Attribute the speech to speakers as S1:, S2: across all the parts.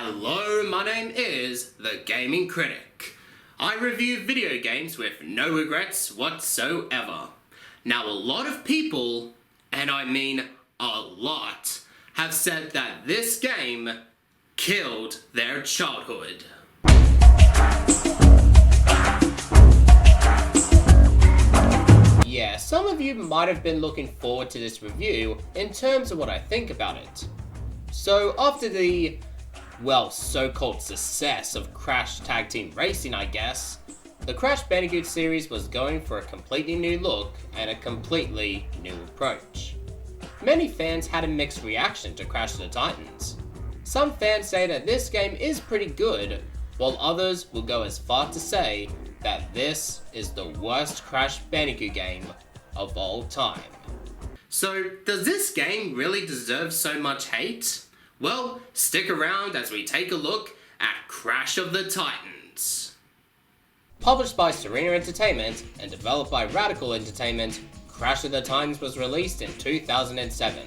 S1: Hello, my name is the Gaming Critic. I review video games with no regrets whatsoever. Now, a lot of people, and I mean a lot, have said that this game killed their childhood. Yeah, some of you might have been looking forward to this review in terms of what I think about it. So after the, well, so-called success of Crash Tag Team Racing, I guess, the Crash Bandicoot series was going for a completely new look and a completely new approach. Many fans had a mixed reaction to Crash of the Titans. Some fans say that this game is pretty good, while others will go as far to say that this is the worst Crash Bandicoot game of all time. So, does this game really deserve so much hate? Well, stick around as we take a look at Crash of the Titans. Published by Serena Entertainment and developed by Radical Entertainment, Crash of the Titans was released in 2007,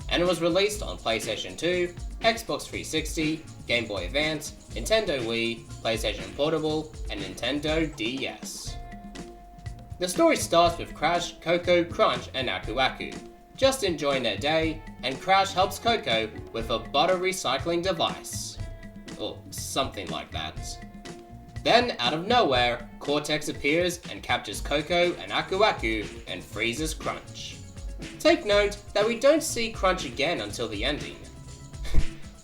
S1: and it was released on PlayStation 2, Xbox 360, Game Boy Advance, Nintendo Wii, PlayStation Portable, and Nintendo DS. The story starts with Crash, Coco, Crunch, and Aku Aku just enjoying their day, and Crash helps Coco with a butter recycling device. Or something like that. Then, out of nowhere, Cortex appears and captures Coco and Aku Aku and freezes Crunch. Take note that we don't see Crunch again until the ending.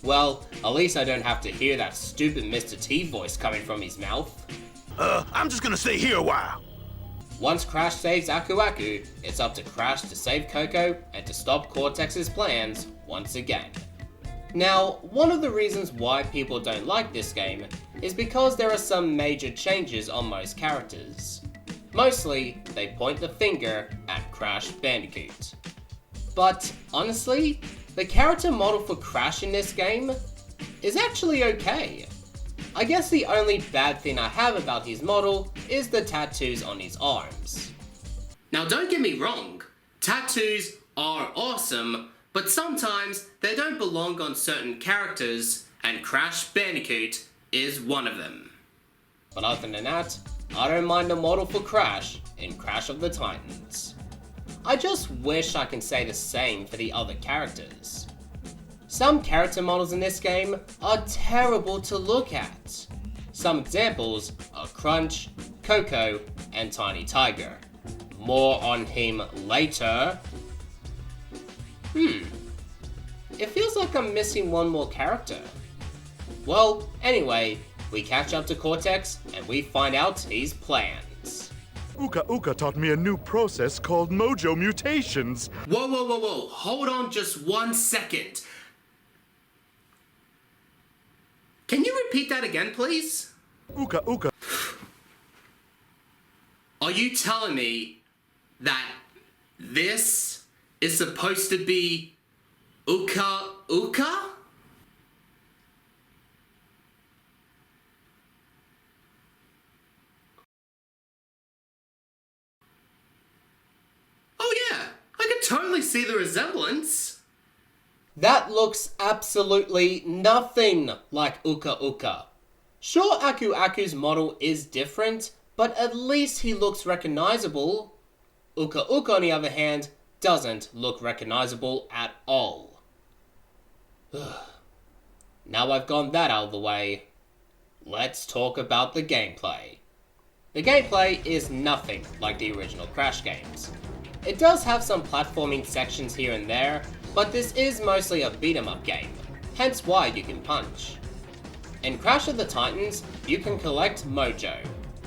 S1: Well, at least I don't have to hear that stupid Mr. T voice coming from his mouth.
S2: I'm just gonna stay here a while.
S1: Once Crash saves Aku Aku, it's up to Crash to save Coco and to stop Cortex's plans once again. Now, one of the reasons why people don't like this game is because there are some major changes on most characters. Mostly, they point the finger at Crash Bandicoot. But honestly, the character model for Crash in this game is actually okay. I guess the only bad thing I have about his model is the tattoos on his arms. Now don't get me wrong, tattoos are awesome, but sometimes they don't belong on certain characters, and Crash Bandicoot is one of them. But other than that, I don't mind the model for Crash in Crash of the Titans. I just wish I can say the same for the other characters. Some character models in this game are terrible to look at. Some examples are Crunch, Coco, and Tiny Tiger. More on him later. It feels like I'm missing one more character. Well, anyway, we catch up to Cortex and we find out his plans.
S2: Uka Uka taught me a new process called mojo mutations.
S1: Whoa, hold on just 1 second. Can you repeat that again, please?
S2: Uka Uka.
S1: Are you telling me that this is supposed to be Uka Uka? Oh yeah, I could totally see the resemblance. That looks absolutely nothing like Uka Uka. Sure, Aku Aku's model is different, but at least he looks recognizable. Uka Uka, on the other hand, doesn't look recognizable at all. Now I've gone that out of the way, let's talk about the gameplay. The gameplay is nothing like the original Crash games. It does have some platforming sections here and there, but this is mostly a beat-em-up game, hence why you can punch. In Crash of the Titans, you can collect Mojo.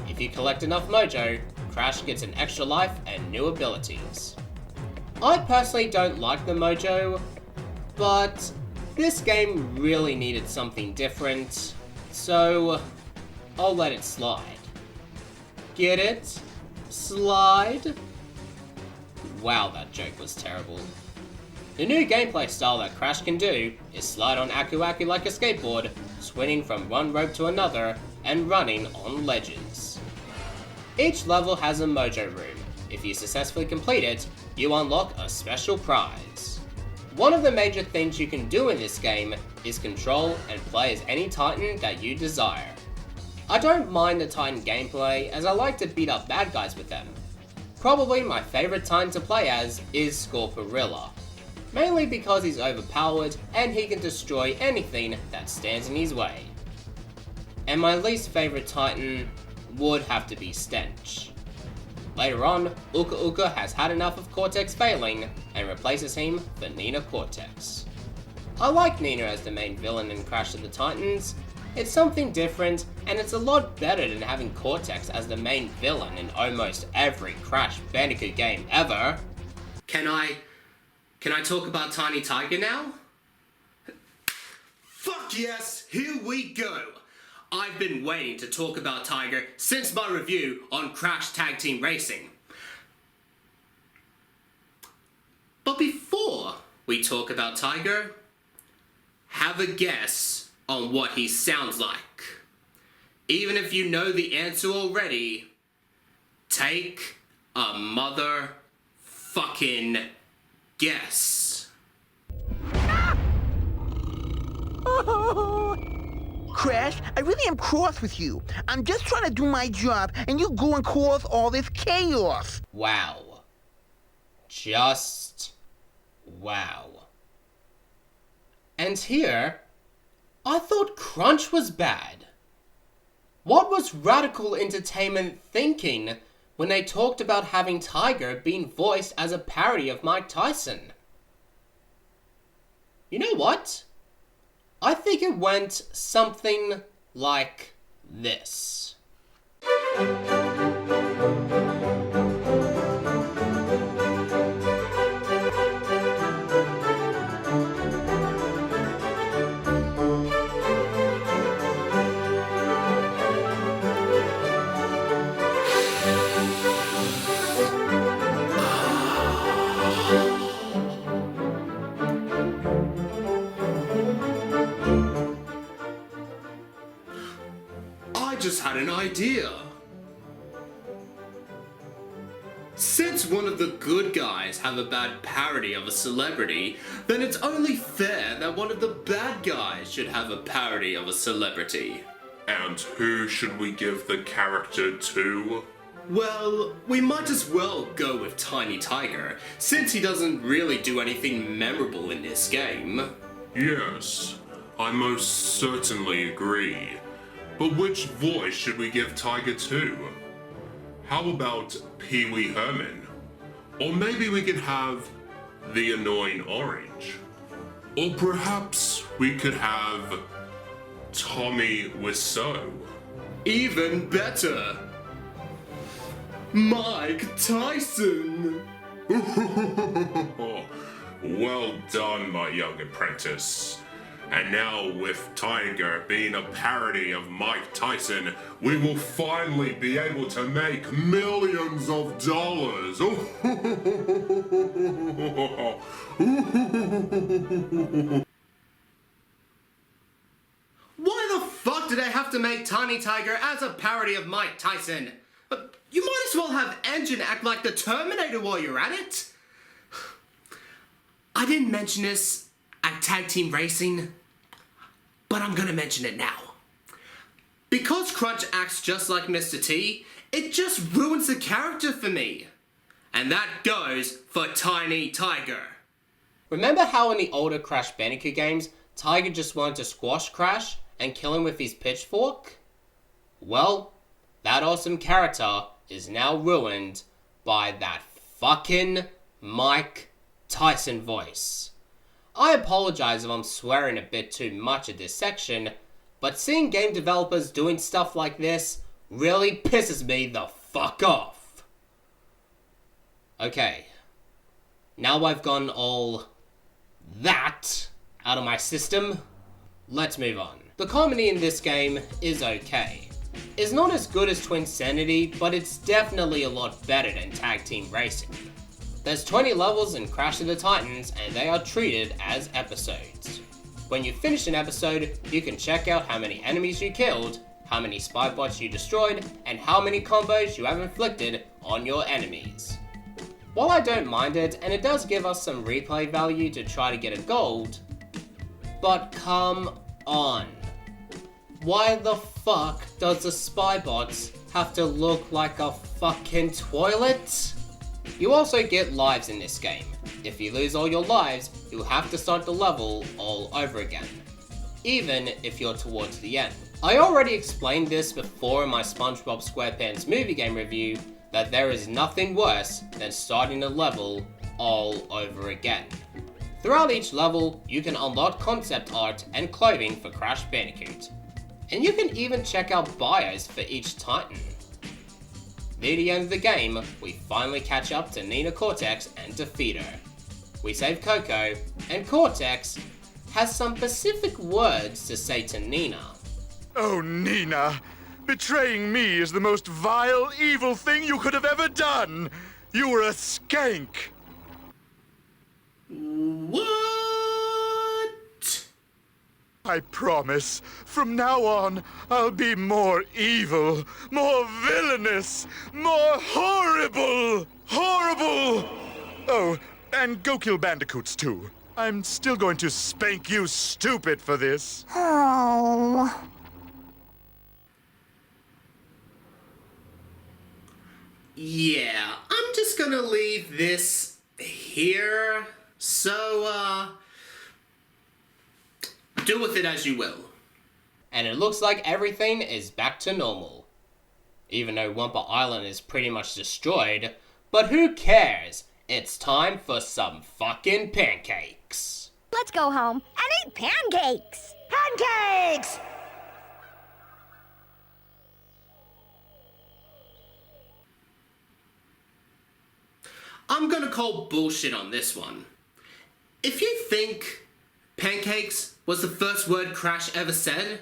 S1: If you collect enough Mojo, Crash gets an extra life and new abilities. I personally don't like the Mojo, but this game really needed something different, so I'll let it slide. Get it? Slide? Wow, that joke was terrible. The new gameplay style that Crash can do is slide on Aku Aku like a skateboard, swinging from one rope to another, and running on ledges. Each level has a Mojo room. If you successfully complete it, you unlock a special prize. One of the major things you can do in this game is control and play as any Titan that you desire. I don't mind the Titan gameplay as I like to beat up bad guys with them. Probably my favourite Titan to play as is Scorporilla, mainly because he's overpowered and he can destroy anything that stands in his way. And my least favourite Titan would have to be Stench. Later on, Uka Uka has had enough of Cortex failing and replaces him for Nina Cortex. I like Nina as the main villain in Crash of the Titans. It's something different, and it's a lot better than having Cortex as the main villain in almost every Crash Bandicoot game ever. Can I talk about Tiny Tiger now? Fuck yes, here we go! I've been waiting to talk about Tiger since my review on Crash Tag Team Racing. But before we talk about Tiger, have a guess on what he sounds like. Even if you know the answer already, take a motherfucking guess.
S3: Crash, I really am cross with you. I'm just trying to do my job, and you go and cause all this chaos.
S1: Wow. Just wow. And here, I thought Crunch was bad. What was Radical Entertainment thinking when they talked about having Tiger being voiced as a parody of Mike Tyson? You know what? I think it went something like this. I just had an idea. Since one of the good guys have a bad parody of a celebrity, then it's only fair that one of the bad guys should have a parody of a celebrity.
S4: And who should we give the character to?
S1: Well, we might as well go with Tiny Tiger, since he doesn't really do anything memorable in this game.
S4: Yes, I most certainly agree. But which voice should we give Tiger to? How about Pee Wee Herman? Or maybe we could have the Annoying Orange? Or perhaps we could have Tommy Wiseau?
S1: Even better, Mike Tyson!
S4: Well done, my young apprentice. And now, with Tiger being a parody of Mike Tyson, we will finally be able to make millions of dollars.
S1: Why the fuck did I have to make Tiny Tiger as a parody of Mike Tyson? You might as well have Engine act like the Terminator while you're at it. I didn't mention this at Tag Team Racing, but I'm gonna mention it now. Because Crunch acts just like Mr. T, it just ruins the character for me. And that goes for Tiny Tiger. Remember how in the older Crash Bandicoot games, Tiger just wanted to squash Crash and kill him with his pitchfork? Well, that awesome character is now ruined by that fucking Mike Tyson voice. I apologize if I'm swearing a bit too much at this section, but seeing game developers doing stuff like this really pisses me the fuck off. Okay, now I've gotten all that out of my system, let's move on. The comedy in this game is okay. It's not as good as Twinsanity, but it's definitely a lot better than Tag Team Racing. There's 20 levels in Crash of the Titans, and they are treated as episodes. When you finish an episode, you can check out how many enemies you killed, how many spy bots you destroyed, and how many combos you have inflicted on your enemies. While I don't mind it, and it does give us some replay value to try to get a gold, but come on. Why the fuck does the spy bots have to look like a fucking toilet? You also get lives in this game. If you lose all your lives, you'll have to start the level all over again, even if you're towards the end. I already explained this before in my SpongeBob SquarePants movie game review, that there is nothing worse than starting a level all over again. Throughout each level, you can unlock concept art and clothing for Crash Bandicoot. And you can even check out bios for each Titan. Near the end of the game, we finally catch up to Nina Cortex and defeat her. We save Coco, and Cortex has some specific words to say to Nina.
S2: Oh, Nina, betraying me is the most vile, evil thing you could have ever done. You were a skank.
S1: What?
S2: I promise, from now on, I'll be more evil, more villainous, more horrible! Horrible! Oh, and go kill bandicoots, too. I'm still going to spank you stupid for this.
S5: Oh.
S1: Yeah, I'm just gonna leave this here, so, do with it as you will. And it looks like everything is back to normal. Even though Wumpa Island is pretty much destroyed, but who cares? It's time for some fucking pancakes.
S5: Let's go home and eat pancakes. Pancakes!
S1: I'm gonna call bullshit on this one. If you think pancakes was the first word Crash ever said,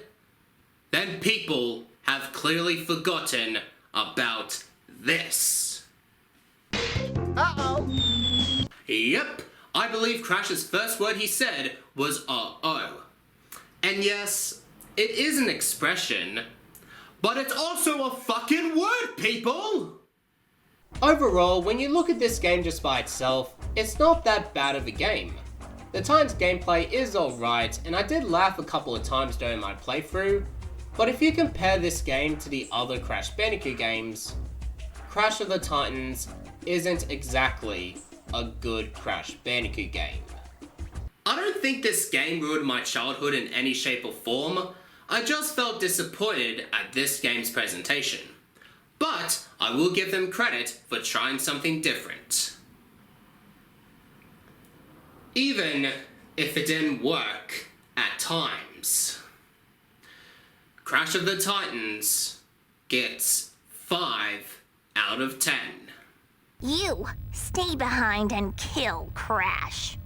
S1: then people have clearly forgotten about this.
S5: Uh-oh.
S1: Yep, I believe Crash's first word he said was uh-oh. And yes, it is an expression, but it's also a fucking word, people! Overall, when you look at this game just by itself, it's not that bad of a game. The Titans gameplay is alright, and I did laugh a couple of times during my playthrough, but if you compare this game to the other Crash Bandicoot games, Crash of the Titans isn't exactly a good Crash Bandicoot game. I don't think this game ruined my childhood in any shape or form, I just felt disappointed at this game's presentation. But I will give them credit for trying something different. Even if it didn't work at times. Crash of the Titans gets 5 out of 10.
S5: You stay behind and kill Crash.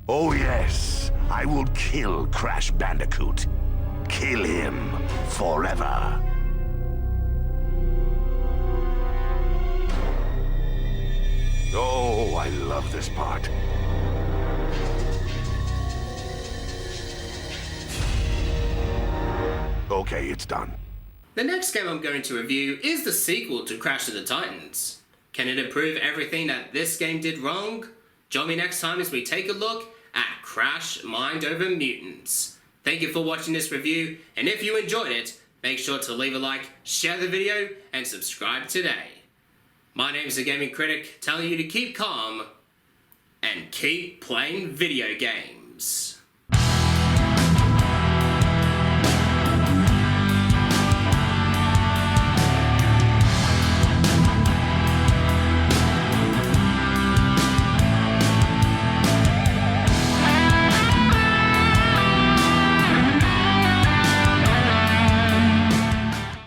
S6: Oh yes, I will kill Crash Bandicoot. Kill him forever. Oh, I love this part. Okay, it's done.
S1: The next game I'm going to review is the sequel to Crash of the Titans. Can it improve everything that this game did wrong? Join me next time as we take a look at Crash Mind Over Mutants. Thank you for watching this review, and if you enjoyed it, make sure to leave a like, share the video, and subscribe today. My name is the Gaming Critic, telling you to keep calm and keep playing video games.